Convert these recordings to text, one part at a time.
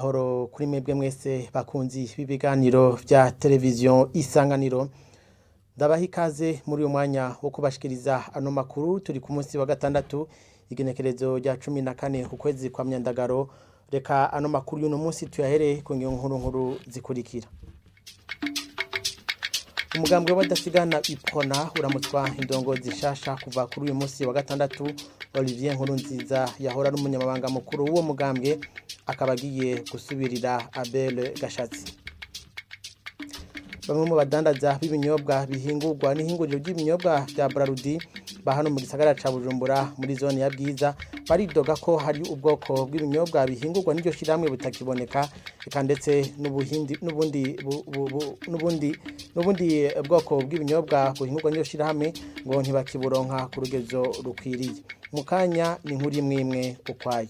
amahoro kuri mwebwe mwese bakunzi b'ibiganiro vya télévision Isanganiro. Ndabaha ikaze muri uyu mwanya wo kubashikiriza ano makuru. Turi ku munsi wa gatandatu igenekerezo rya 14 ku kwezi kwa myandagaro. Reka ano makuru y'uno munsi tuyahere ku nkuru zikurikira. Umugambwe w'adasigana iprona uramutswa indongo zishasha kuva kuri uyu munsi wa gatandatu. Olivier Nkurunziza yahora n'umunyamabanga mukuru w'uwo mugambwe akaba agiye gusubirira Abel Gashatsi. Bamwe mu badandaza b'ibinyobwa bihingurwa n'ihinguriro ry'ibinyobwa bya Brarudi bahano mu gisagara ca Bujumbura muri zone ya Bwiza baridoga ko hari ubwoko bw'ibinyobwa bihingurwa n'iryo shiramwe butakiboneka eka ndetse n'ubundi bwoko bw'ibinyobwa buhingurwa n'iryo shiramwe ngo ntibakiburonka ku rugezo rukwiriye. Mukanya ni nkuri mwimwe ukwayo.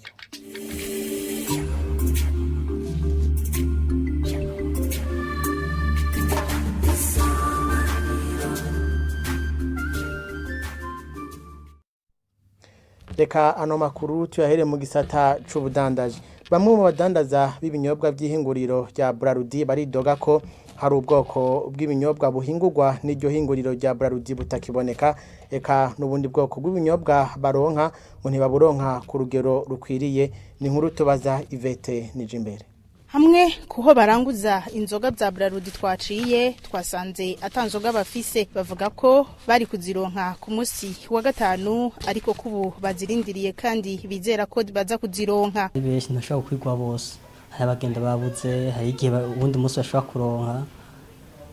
Reka ano makuru tuyahere mu gisata c'ubudandaji. Bamwe mu badandaza b'ibinyobwa by'ihinguriro rya Brarudi baridoga ko hari ubwoko bw'ibinyobwa buhingurwa n'iryo hinguriro rya Brarudi butakiboneka eka n'ubundi bwoko bw'ibinyobwa baronka ngo ntibaburonka ku rugero rukwiriye. Ni nkuru tubaza Ivete Nijimbere. Hamwe kuho baranguza inzoga za Brarudi twaciye twasanze atanzoga bafise bavuga ko bari kuzironka ku munsi wa gatanu ariko kubu bazirindiriye kandi bizera ko baza kuzironka. Benshi ntashobora kwigwa bose. Hari abagenda babuze, hari igihe ubundi munsi bashobora kuronka.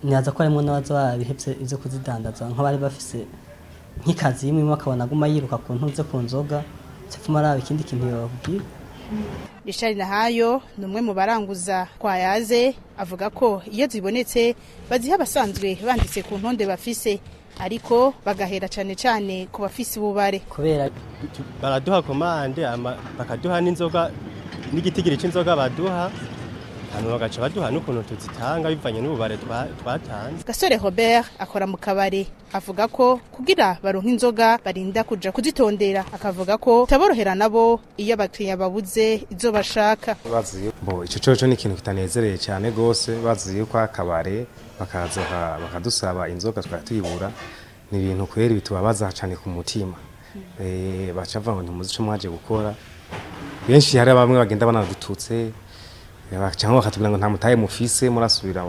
Nyaza ko harimo n'abaza babihebye ivyo kuzidandaza nk'abari bafise nk'ikazi imwe bakabona guma yiruka ku ntuze ku nzoga cyafuma ari ikindi kintu yobwira. Richard Nahayo numwe mu baranguza kwayaze avuga ko iyo zibonetse baziha abasanzwe banditse ku ntonde bafise ariko bagahera cane ku bafise ububare kubera baraduha komande bakaduha n'inzoga n'igitigiri c'inzoga baduha hano bagaca baduha n'ukuntu tuzitanga bivanye n'ububare twatanze. Gasore Robert akora mu kabare avuga ko kugira baronka inzoga barinda kuja kuzitondera akavuga ko taborohera nabo iyo abakiriya babuze izo bashaka. Baziye bo ico coco ni ikintu kitanezereye cyane gose baziye kwa kabare bakaza bakadusaba inzoga twatuyibura ni ibintu kweri bitubabaza cyane ku mutima. Bacava ngo ntimuzi ico mwaje gukora. Benshi hari bamwe bagenda banadututse cyangwa bakatubwira ngo nta mutaye mufise murasubira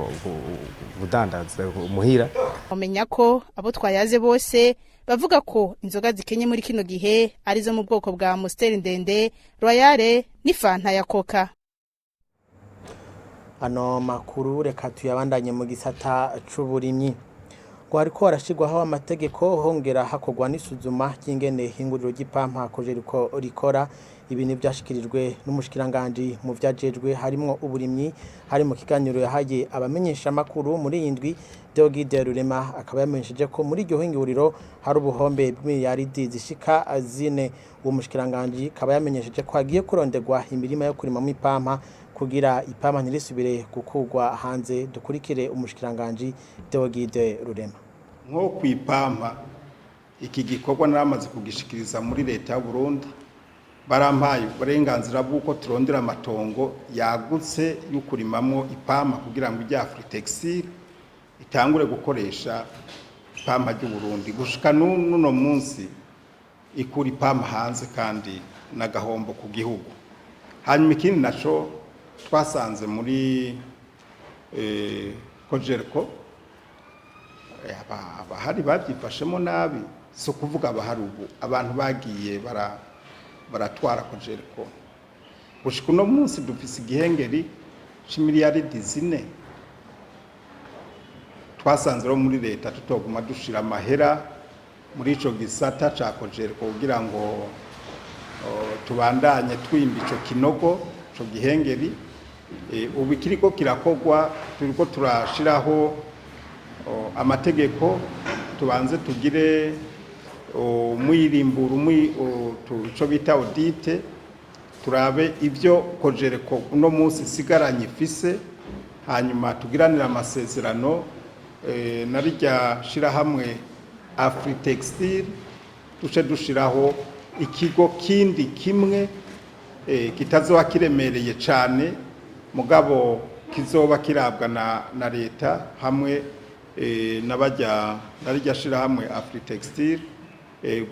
budandaza muhira. Umenya ko abo twayaze bose bavuga ko inzoga zikenye muri kino gihe arizo mu bwoko bwa Amstel ndende, Royale ni Fanta ya Coca. Ano makuru reka tuyabandanye mu gisata c'uburimyi. Ngo hariko harashirwaho amategeko hongera hakogwa n'isuzuma ry'ingene hinguriro ry'ipampa kojeriko rikora. Ibi ni byashikirijwe n'umushikiranganje mu vyajejwe harimo uburimyi hari mu kiganiro yahaye abamenyesha makuru muri indwi. Deogide Rurema akaba yamenyesheje ko muri iryo hinguriro hari ubuhombe bw'imiliyaridi zishika zine. Uwo mushikiranganje akaba yamenyesheje ko hagiye kurondegwa imirima yo kurima mu ipampa kugira ipampa ntirisubire gukugwa hanze. Dukurikire umushikiranganje Deogide Rurema. Nko kwipampa iki gikorwa naramaze kugishikiriza muri leta y'u Burundi barampaye uburenganzira bw'uko turondera amatongo yagutse y'ukurimamo ipampa kugira ngo ijya Afritexile itangure gukoresha ipampa ry'u Burundi gushika n'uno munsi ikura ipampa hanze kandi n'agahombo ku gihugu. Hanyuma ikindi naco twasanze muri Kojerko abahari babyifashemo nabi so kuvuga abahari ubu abantu bagiye baratwara Kojerko gushika uno munsi dufise igihengeri c'imiliyaridi zine. Twasanze ro muri leta tutoguma dushira amahera muri ico gisata ca Kojerko kugira ngo tubandanye twimba ico kinogo ico gihengeri. Ubu kiriko kirakogwa turiko turashiraho amategeko tubanze tugire mwirimburu ico bita audite turabe ibyo Kojerko uno munsi sigaranye ifise hanyuma tugiranira amasezerano narijya shira hamwe Afritexile duce dushiraho ikigo kindi kimwe kitazoba kiremereye cyane mugabo kizoba kirabwa na leta hamwe n'arya shirahamwe Afritextile,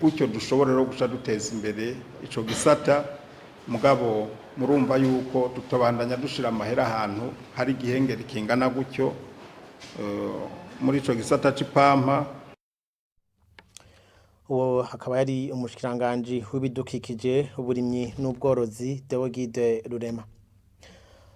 gutyo dushobora no guca duteza imbere ico gisata. Mugabo murumva yuko tutobandanya dushira amahera ahantu hari igihengeri kingana gutyo muri ico gisata c'ipampa. Uwo hakaba yari umushikiranganje w'ibidukikije, uburimyi n'ubworozi Deogide Rurema.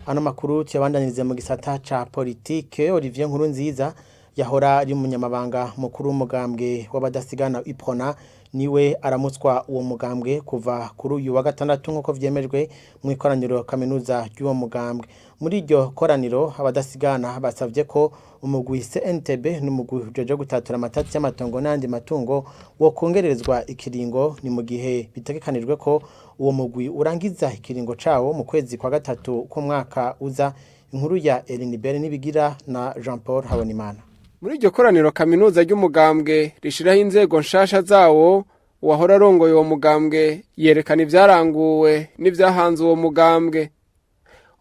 Ano makuru cyabandanirize mu gisata ca politike. Olivier Nkurunziza yahora ari umunyamabanga mukuru w'umugambwe w'abadasigana Iprona niwe aramutswa uwo mugambwe kuva kuri uyu wa gatandatu nk'uko vyemejwe mu ikoraniro kaminuza ry'uwo mugambwe. Muri iryo koraniro abadasigana basavye ko umugwi CNTB n'umugwi ujeje gutatura amatati y'amatongo n'andi matungo wo kongerezwa ikiringo, ni mu gihe bitegekanijwe ko uwo mugwi urangiza ikiringo cawo mu kwezi kwa gatatu k'umwaka uza. Inkuru ya Elinibere Nibigira na Jean Paul Habonimana. Muri iryo koraniro kaminuza ry'umugambwe rishiraho inzego nshasha zawo, uwahora arongoye uwo mugambwe yerekana ivyaranguwe n'ivyahanze uwo mugambwe.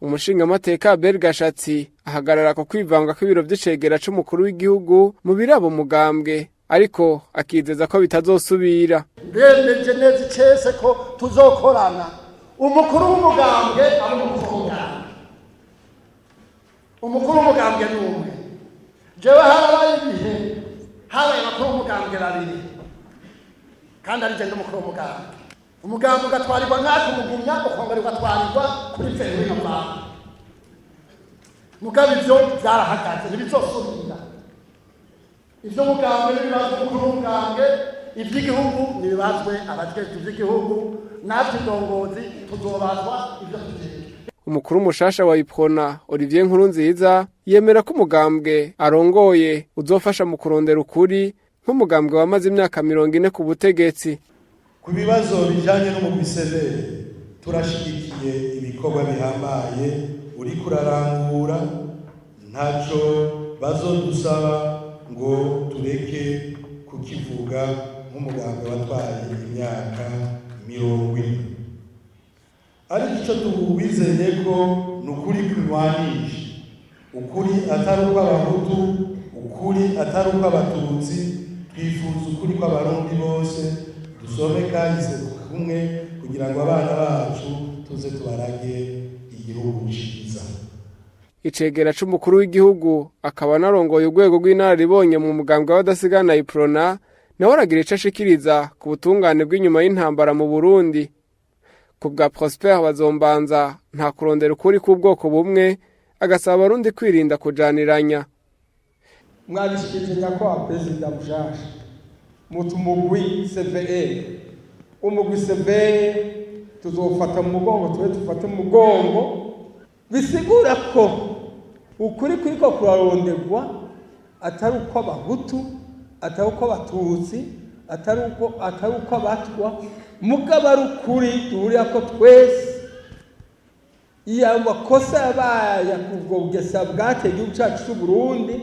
Umushingamateka Bergashatsi ahagarara ko kwivanga kw'ibiro vy'icegera c'umukuru w'igihugu mu birabo mugambwe, ariko akizeza ko bitazosubira. Bemeje neza icese ko tuzokorana. Umukuru w'umugambwe ari umukuru w'umugambwe n'umwe. Jewe harabaye ibihe habaye abakuru w'umugambwe babiri, kandi ari jende umukuru w'umugambwe. Umugambwe ugatwarirwa nk'ako umugumya, ukongera ugatwarirwa kuri feri n'amabanga. Mugabo ivyo vyarahagaze ntibizosubira. Ivyo mugambwe n'ibibazo umukuru w'umugambwe, ivy'igihugu nibibazwe abajejwe ivy'igihugu, natwe indongozi tuzobazwa ivyo tujejwe. Umukuru mushasha wa Iprona Olivier Nkurunziza yemera ko umugambwe arongoye uzofasha mu kurondera ukuri nk'umugambwe wamaze imyaka 40 ku butegetsi. Ku bibazo bijanye n'umubisebere turashigikiye ibikorwa bihambaye uri kurarangura, ntaco bazodusaba ngo tureke kukivuga nk'umugambwe watwaye imyaka 40. Ariko icyo tuwizeye ko nukuri kwirwanisha, ukuri atari ukw'abahutu, ukuri atari ukw'abatutsi, twifuza ukuri kw'abarundi bose, dusome kahise kumwe kugira ngo abana bacu tuze tubarage igihugu ciza. Icegera c'umukuru w'igihugu akaba narongoye urwego rw'inararibonye mu mugambwe w'abadasigana Iprona, nawe aragira ico ashikiriza ku butungane bw'inyuma y'intambara mu Burundi. Kubwa Prosper Bazombanza nta kurondera ukuri k'ubwoko bumwe, agasaba abarundi kwirinda kujaniranya. Mwabishikije nyakwa Perezida mushasha mutumugwi CVE, umugwi CVE tuzofata mu mugongo, tuwe tufate mu mugongo, bisigura ko ukuri kuriko kuraronderwa atari uko abahutu, atari uko abatutsi, atari uko abatwa, mugabo ari ukuri duhurira ko twese iya makosa yabaye kubwo bugesa bwateye igihugu cyacu cy'u Burundi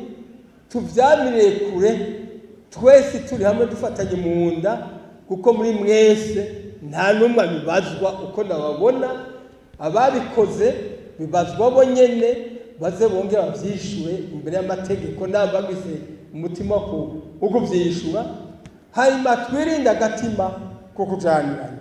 tuvyamiriye kure, twese turi hamwe dufatanye mu nda, kuko muri mwese nta numwe bibazwa uko nababona, ababikoze bibazwa bo nyene baze bongera bavyishure imbere y'amategeko, nabagize umutima ko uguvyishura, hanyuma twirinda agatima ko kujanirana.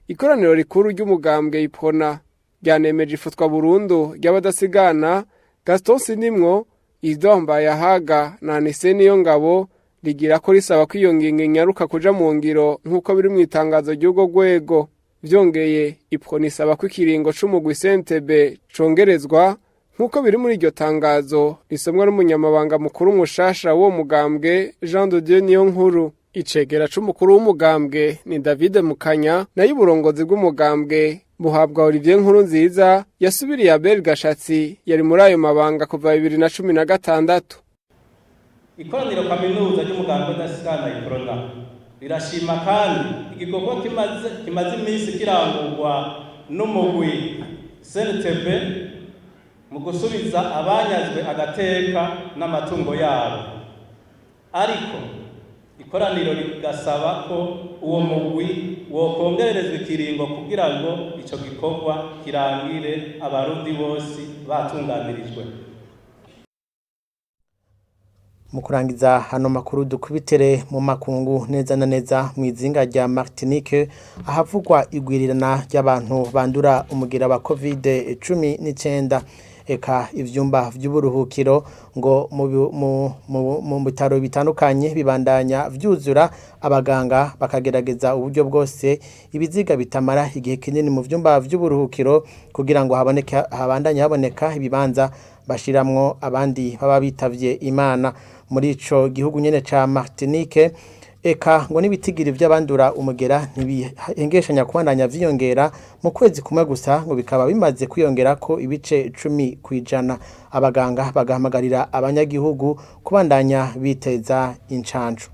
Ikoraniro rikuru ry'umugambwe Iprona ryanemeje ifutwa burundu ry'abadasigana Gaston Sinimwo, Idomba Yahaga na Anise Niyongabo, rigira ko risaba ko iyo ngingo inyaruka kuja mu ngiro nk'uko biri mu itangazo ry'ugo rwego. Vyongeye Iprona isaba ko ikiringo c'umugwi CNTB congerezwa nk'uko biri muri iryo tangazo risomwa n'umunyamabanga mukuru mushasha wo mugambwe Jean de Dieu Niyonkuru. Icegera c'umukuru w'umugambwe ni David Mukanya, nayo uburongozi bw'umugambwe buhabwa Olivier Nkurunziza yasubiriye Abel Gashatsi yari muri ayo mabanga kuva 2016. Ikoraniro kaminuza ry'umugambwe w'abadasigana Iprona rirashima kandi igikorwa kimaze iminsi kirangurwa n'umugwi CNTB mu gusubiza abanyazwe agateka n'amatungo yabo. Ariko ikoraniro rigasaba ko uwo mugwi wokongererezwa ikiringo kugira ngo ico gikorwa kirangire abarundi bose batunganirijwe. Mu kurangiza hano makuru dukubitere mu makungu neza na neza mu izinga rya Martinique ahavugwa igwirirana ry'abantu bandura umugira wa COVID-19 eka ivyumba vy'uburuhukiro ngo mu bitaro bitandukanye bibandanya vyuzura abaganga bakagerageza uburyo bwose ibiziga bitamara igihe kinini mu vyumba vy'uburuhukiro kugira ngo habandanye haboneka ibibanza bashiramwo abandi baba bitavye Imana muri ico gihugu nyene ca Martinique eka ngo nibitigiri vy'abandura umugera ntibihengeshanya kubandanya vyiyongera mu kwezi kumwe gusa ngo bikaba bimaze kwiyongera ko ibice 10% abaganga bagahamagarira abanyagihugu kubandanya biteza incancu.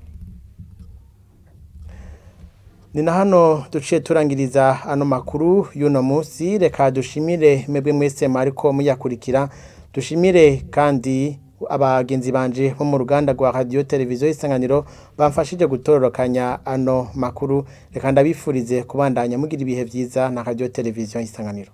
Nina hano duciye turangiriza ano makuru y'uno munsi reka dushimire mwebwe mwese mariko muyakurikira dushimire kandi abagenzi banje bo mu ruganda rwa radio televiziyo Isanganiro bamfashije gutororokanya ano makuru reka ndabifurize kubandanya mugira ibihe vyiza na radio televiziyo Isanganiro.